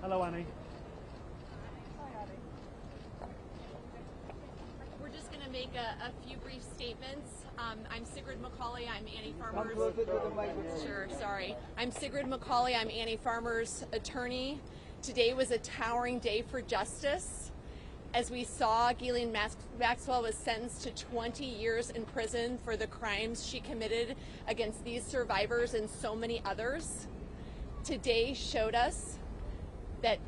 Hello, Annie. Hi, Annie. We're just going to make a few brief statements. I'm Sigrid McCauley. I'm Annie Farmer's. Sure, sorry. I'm Sigrid McCauley. I'm Annie Farmer's attorney. Today was a towering day for justice. As we saw, Ghislaine Maxwell was sentenced to 20 years in prison for the crimes she committed against these survivors and so many others. Today showed us that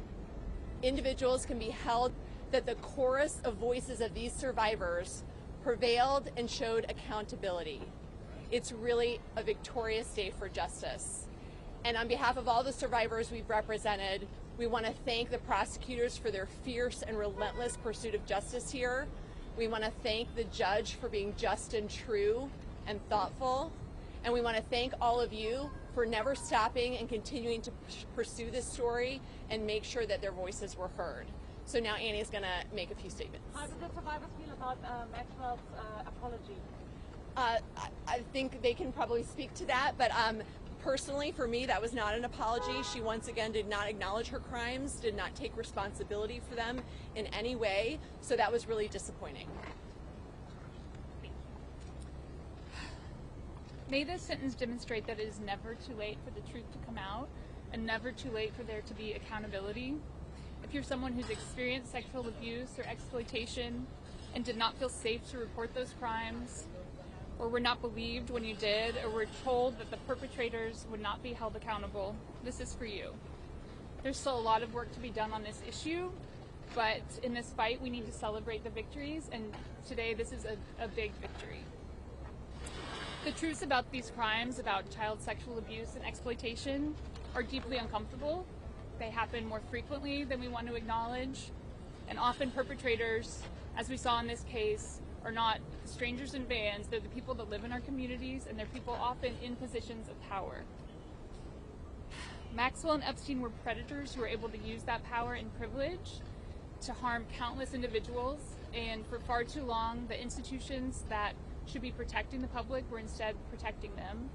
individuals can be held, that the chorus of voices of these survivors prevailed and showed accountability. It's really a victorious day for justice. And on behalf of all the survivors we've represented, we want to thank the prosecutors for their fierce and relentless pursuit of justice here. We want to thank the judge for being just and true and thoughtful. And we want to thank all of you for never stopping and continuing to pursue this story and make sure that their voices were heard. So now Annie's going to make a few statements. How did the survivors feel about Maxwell's apology? I think they can probably speak to that, but personally, for me, that was not an apology. She once again did not acknowledge her crimes, did not take responsibility for them in any way, so that was really disappointing. May this sentence demonstrate that it is never too late for the truth to come out and never too late for there to be accountability. If you're someone who's experienced sexual abuse or exploitation and did not feel safe to report those crimes, or were not believed when you did, or were told that the perpetrators would not be held accountable, this is for you. There's still a lot of work to be done on this issue, but in this fight we need to celebrate the victories, and today this is a big victory. The truths about these crimes, about child sexual abuse and exploitation, are deeply uncomfortable. They happen more frequently than we want to acknowledge, and often perpetrators, as we saw in this case, are not strangers in vans. They're the people that live in our communities, and they're people often in positions of power. Maxwell and Epstein were predators who were able to use that power and privilege to harm countless individuals, and for far too long, the institutions that should be protecting the public were instead protecting them.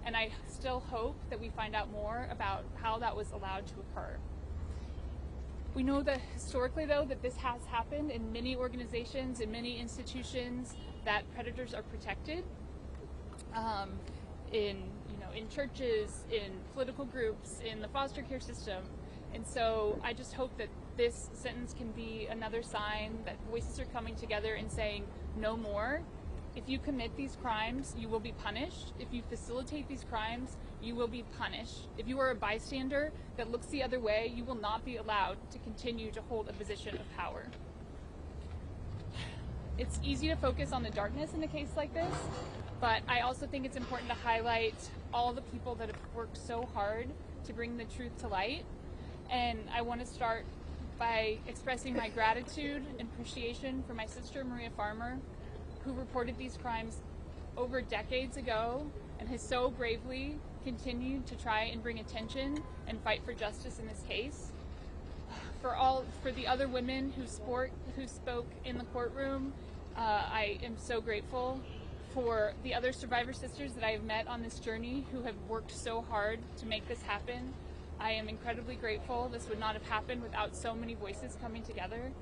And I still hope that we find out more about how that was allowed to occur. We know that historically, though, that this has happened in many organizations, in many institutions, that predators are protected, in churches, in political groups, in the foster care system. And so I just hope that this sentence can be another sign that voices are coming together and saying no more. If you commit these crimes, you will be punished. If you facilitate these crimes, you will be punished. If you are a bystander that looks the other way, you will not be allowed to continue to hold a position of power. It's easy to focus on the darkness in a case like this, but I also think it's important to highlight all the people that have worked so hard to bring the truth to light. And I want to start by expressing my gratitude and appreciation for my sister, Maria Farmer, who reported these crimes over decades ago and has so bravely continued to try and bring attention and fight for justice in this case. For the other women who spoke in the courtroom, I am so grateful. For the other survivor sisters that I have met on this journey who have worked so hard to make this happen, I am incredibly grateful. This would not have happened without so many voices coming together.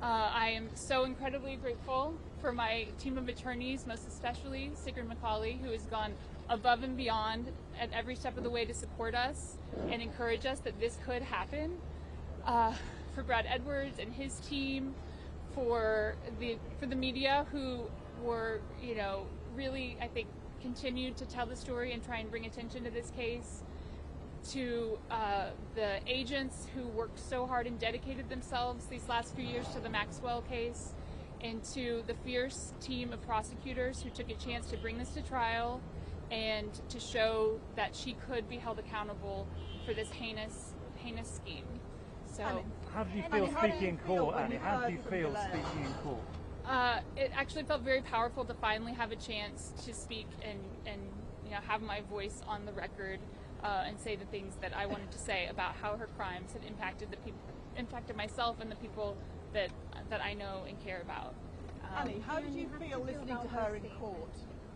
I am so incredibly grateful for my team of attorneys, most especially Sigrid McCauley, who has gone above and beyond at every step of the way to support us and encourage us that this could happen. For Brad Edwards and his team, for the media who were, really, I think, continued to tell the story and try and bring attention to this case. To the agents who worked so hard and dedicated themselves these last few years to the Maxwell case, and to the fierce team of prosecutors who took a chance to bring this to trial and to show that she could be held accountable for this heinous scheme. So, how did you feel speaking in court, Annie? How did you feel speaking in court? It actually felt very powerful to finally have a chance to speak and have my voice on the record. And say the things that I wanted to say about how her crimes had impacted myself and the people that I know and care about. Annie, how did you feel listening to her in court?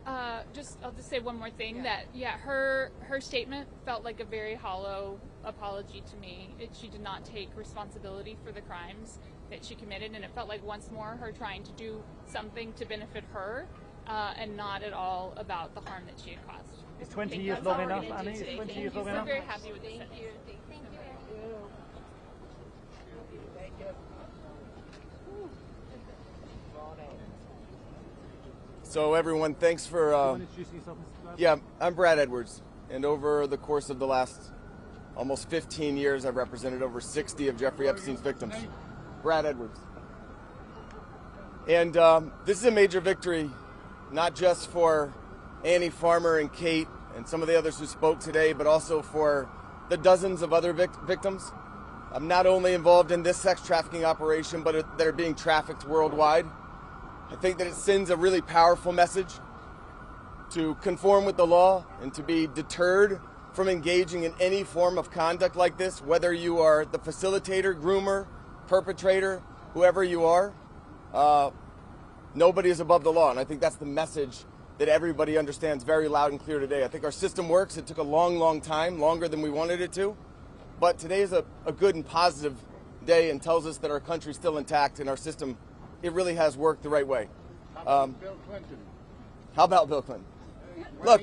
I'll just say one more thing. That her statement felt like a very hollow apology to me. She did not take responsibility for the crimes that she committed, and it felt like once more her trying to do something to benefit her, and not at all about the harm that she had caused. Is 20 years long enough, Annie? Is 20 years long enough? We're very happy with this. Thank you. Thank you. So everyone, thanks for, yeah, I'm Brad Edwards, and over the course of the last almost 15 years, I've represented over 60 of Jeffrey Epstein's victims. Brad Edwards. And this is a major victory, not just for Annie Farmer and Kate and some of the others who spoke today, but also for the dozens of other victims. I'm not only involved in this sex trafficking operation, but that are being trafficked worldwide. I think that it sends a really powerful message to conform with the law and to be deterred from engaging in any form of conduct like this, whether you are the facilitator, groomer, perpetrator, whoever you are. Nobody is above the law, and I think that's the message that everybody understands very loud and clear today. I think our system works. It took a long, long time, longer than we wanted it to, but today is a good and positive day and tells us that our country's still intact and our system, it really has worked the right way. How about Bill Clinton? How about Bill Clinton? Look,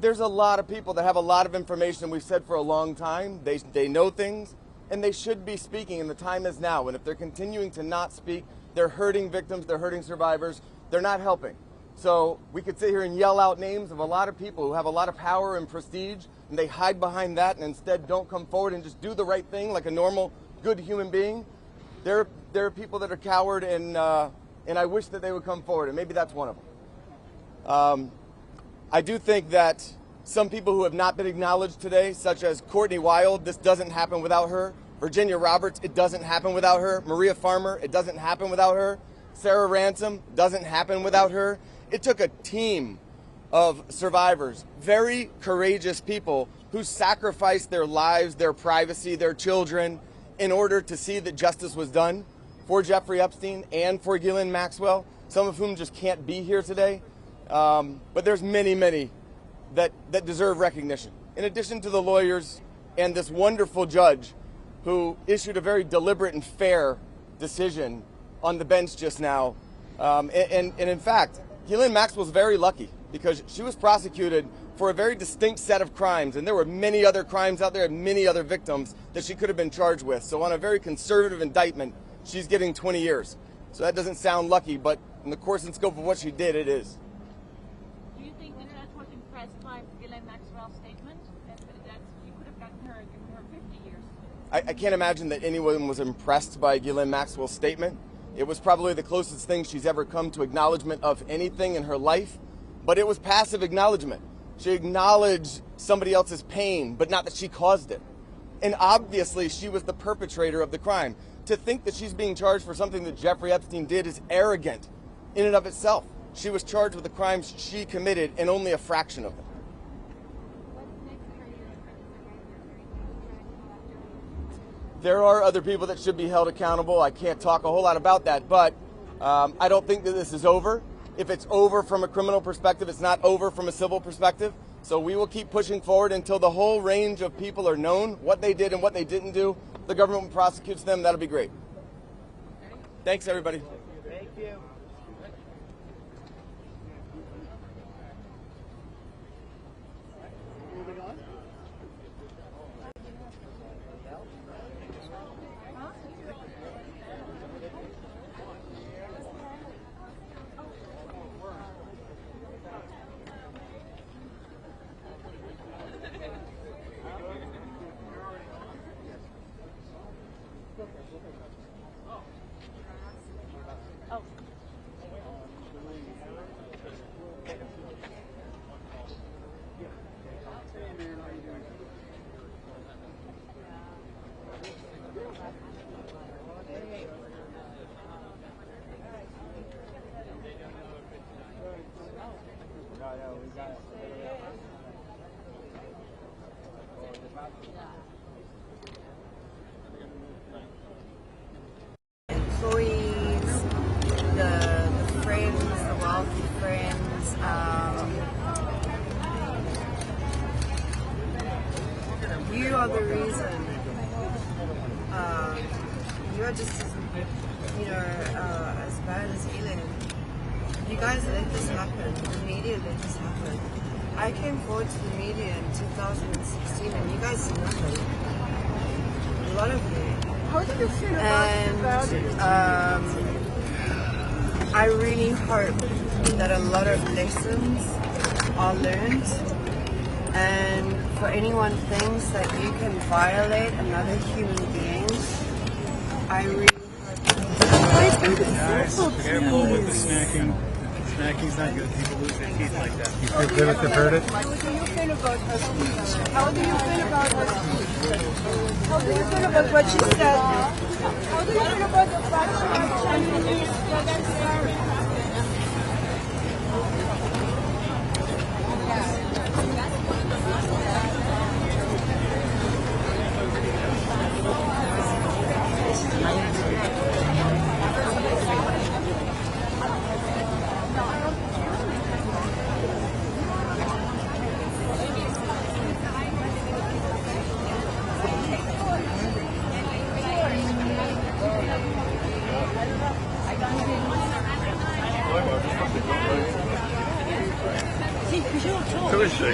there's a lot of people that have a lot of information we've said for a long time. They know things, and they should be speaking, and the time is now. And if they're continuing to not speak, they're hurting victims, they're hurting survivors, they're not helping. So we could sit here and yell out names of a lot of people who have a lot of power and prestige, and they hide behind that and instead don't come forward and just do the right thing like a normal, good human being. There are people that are coward, and I wish that they would come forward, and maybe that's one of them. I do think that some people who have not been acknowledged today, such as Courtney Wild, this doesn't happen without her. Virginia Roberts, it doesn't happen without her. Maria Farmer, it doesn't happen without her. Sarah Ransom, doesn't happen without her. It took a team of survivors, very courageous people who sacrificed their lives, their privacy, their children, in order to see that justice was done for Jeffrey Epstein and for Ghislaine Maxwell, some of whom just can't be here today. But there's many, many that deserve recognition. In addition to the lawyers and this wonderful judge who issued a very deliberate and fair decision on the bench just now. And in fact, Ghislaine Maxwell's very lucky because she was prosecuted for a very distinct set of crimes, and there were many other crimes out there and many other victims that she could have been charged with. So on a very conservative indictment, she's getting 20 years. So that doesn't sound lucky, but in the course and scope of what she did, it is. Do you think the judge was impressed by Ghislaine Maxwell's statement and that she could have given her 50 years? I can't imagine that anyone was impressed by Ghislaine Maxwell's statement. It was probably the closest thing she's ever come to acknowledgement of anything in her life, but it was passive acknowledgement. She acknowledged somebody else's pain, but not that she caused it. And obviously, she was the perpetrator of the crime. To think that she's being charged for something that Jeffrey Epstein did is arrogant in and of itself. She was charged with the crimes she committed and only a fraction of them. There are other people that should be held accountable. I can't talk a whole lot about that, but I don't think that this is over. If it's over from a criminal perspective, it's not over from a civil perspective. So we will keep pushing forward until the whole range of people are known, what they did and what they didn't do. The government prosecutes them. That'll be great. Thanks, everybody. Thank you. Moving on. are the reason. You're just, as bad as Ghislaine. You guys let this happen. The media let this happen. I came forward to the media in 2016 and you guys did nothing. A lot of you. How do you feel about And I really hope that a lot of lessons are learned, and for anyone thinks that you can violate another human being, I really hope. Careful with the snacking. Snacking's not good. People lose their teeth like that. You feel good with the verdict? How do you feel about her speech? How do you feel about her speech? How do you feel about what she said? How do you feel about the fact that she was against marriage? Who is she?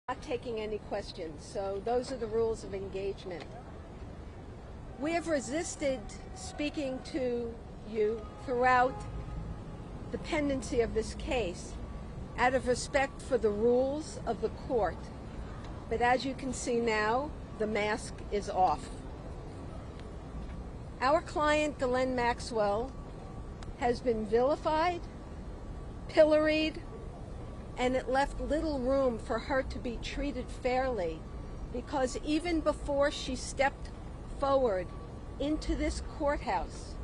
Not taking any questions, so those are the rules of engagement. We have resisted speaking to you throughout the pendency of this case out of respect for the rules of the court. But as you can see now, the mask is off. Our client, Ghislaine Maxwell, has been vilified, pilloried, and it left little room for her to be treated fairly, because even before she stepped forward into this courthouse,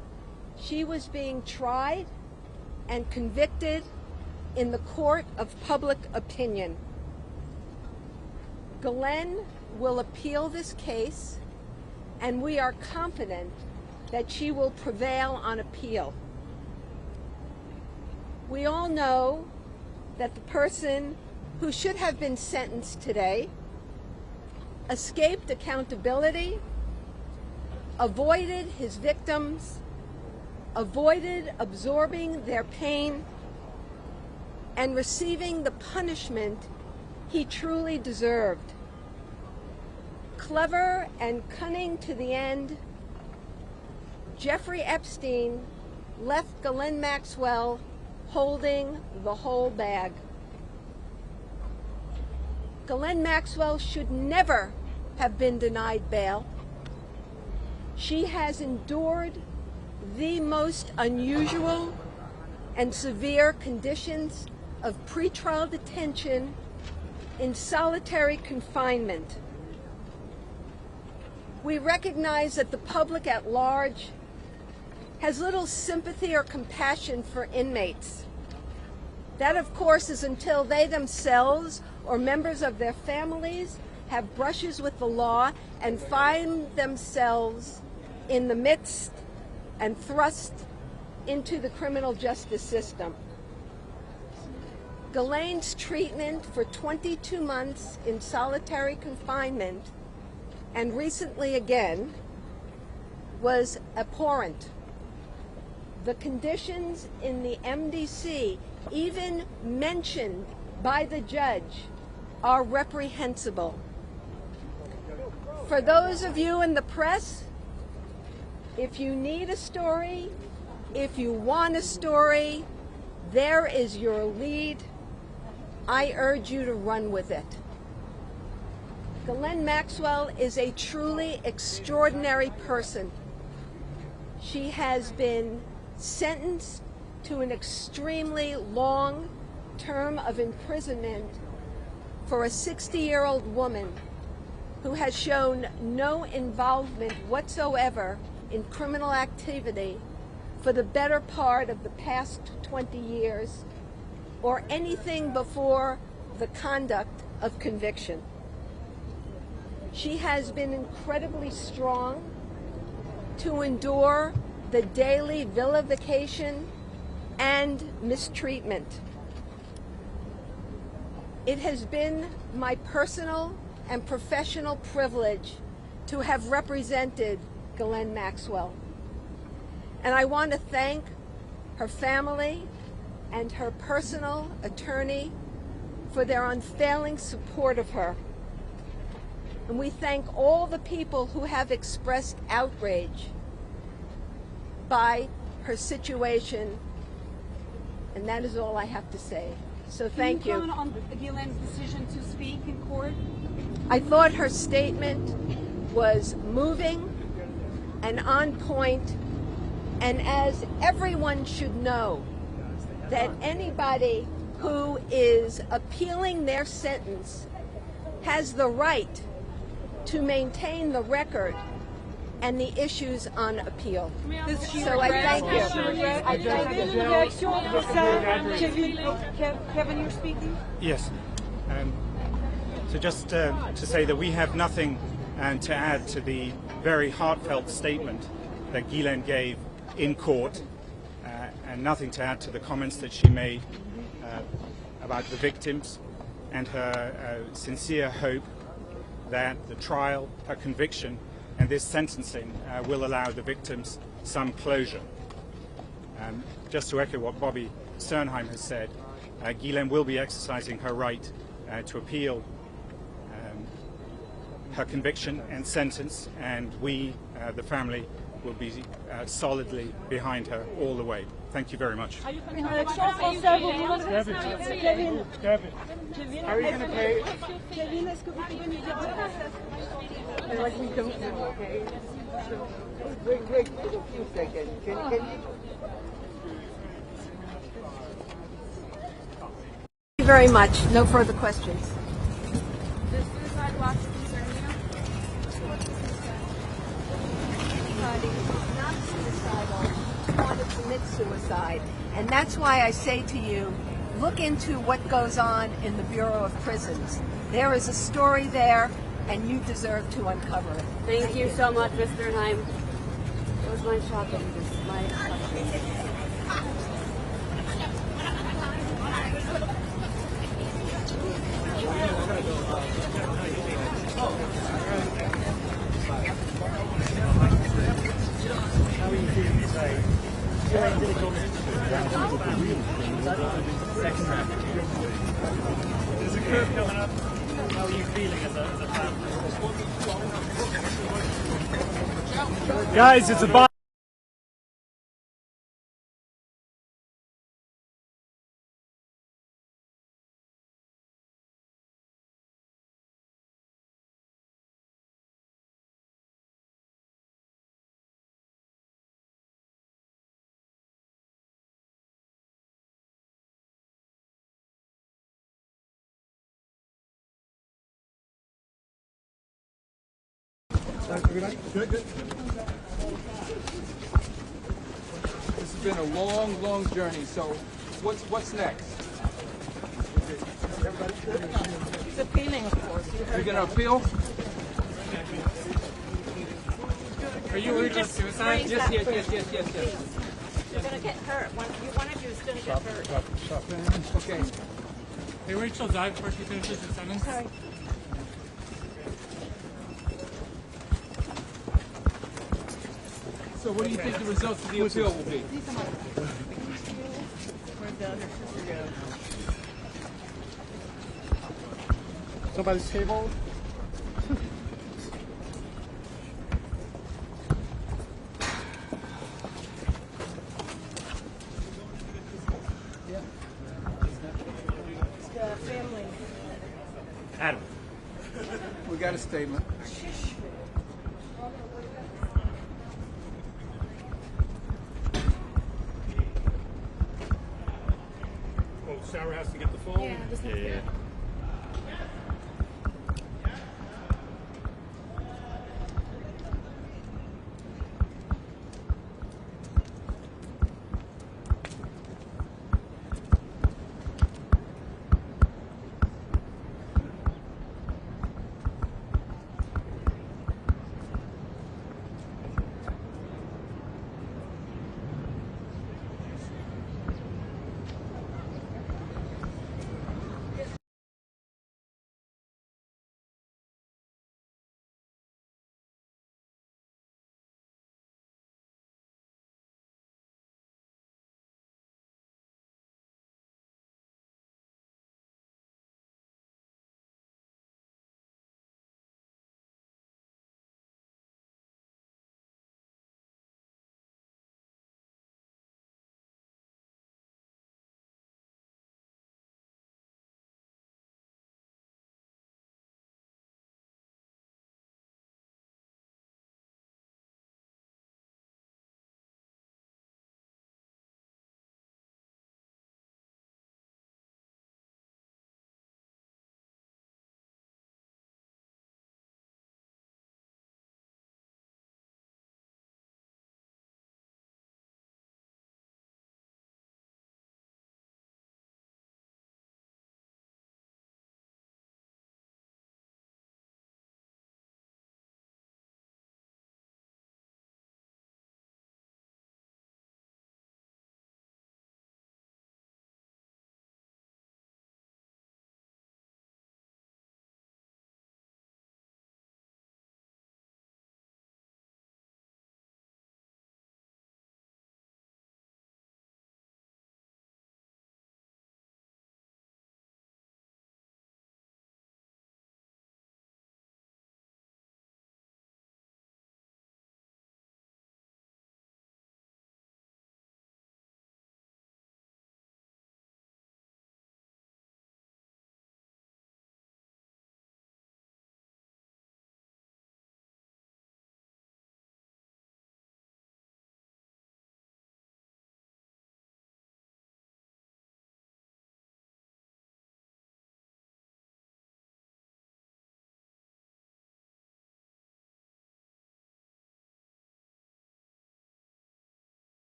she was being tried and convicted in the court of public opinion. Ghislaine will appeal this case, and we are confident that she will prevail on appeal. We all know that the person who should have been sentenced today escaped accountability, avoided his victims, avoided absorbing their pain, and receiving the punishment he truly deserved. Clever and cunning to the end, Jeffrey Epstein left Ghislaine Maxwell holding the whole bag. Ghislaine Maxwell should never have been denied bail. She has endured the most unusual and severe conditions of pretrial detention in solitary confinement. We recognize that the public at large has little sympathy or compassion for inmates. That, of course, is until they themselves or members of their families have brushes with the law and find themselves in the midst and thrust into the criminal justice system. Ghislaine's treatment for 22 months in solitary confinement, and recently again, was abhorrent. The conditions in the MDC, even mentioned by the judge, are reprehensible. For those of you in the press, if you need a story, if you want a story, there is your lead. I urge you to run with it. Ghislaine Maxwell is a truly extraordinary person. She has been sentenced to an extremely long term of imprisonment for a 60-year-old woman who has shown no involvement whatsoever in criminal activity for the better part of the past 20 years or anything before the conduct of conviction. She has been incredibly strong to endure the daily vilification and mistreatment. It has been my personal and professional privilege to have represented Ghislaine Maxwell. And I want to thank her family and her personal attorney for their unfailing support of her. And we thank all the people who have expressed outrage by her situation. And that is all I have to say. So thank you. Can you comment on Ghislaine's decision to speak in court? I thought her statement was moving and on point, and as everyone should know, that anybody who is appealing their sentence has the right to maintain the record and the issues on appeal. So I thank you. I thank you. Kevin, you're speaking? Yes. So just to say that we have nothing to add to the very heartfelt statement that Ghislaine gave in court, and nothing to add to the comments that she made about the victims, and her sincere hope that the trial, her conviction, and this sentencing will allow the victims some closure. Just to echo what Bobby Sternheim has said, Ghislaine will be exercising her right to appeal her conviction and sentence, and we, the family, will be solidly behind her all the way. Thank you very much. Kevin, Are you going to pay? Kevin, est-ce que vous pouvez nous dire Like we don't know, okay? Wait for a few seconds. Can you? Thank you very much. No further questions. Does suicide watch concern you? Somebody who's not suicidal want to commit suicide. And that's why I say to you, look into what goes on in the Bureau of Prisons. There is a story there, and you deserve to uncover it. Thank you so much, Mr. Heim. It was my shopping. How are you feeling today? There's a curve coming up. How are you feeling as a family? Guys, it's a Good. This This has been a long, long journey. So, what's next? He's appealing, of course. You're going to appeal? Are you worried about suicide? Yes. You're going to get hurt. One of you is going to get hurt. Okay. Hey, Rachel, dive before she finishes her sentence. Sorry. So what do you think the results of the appeal will be? Somebody's table. Family. Adam. We got a statement. Oh, Sarah has to get the phone? Yeah.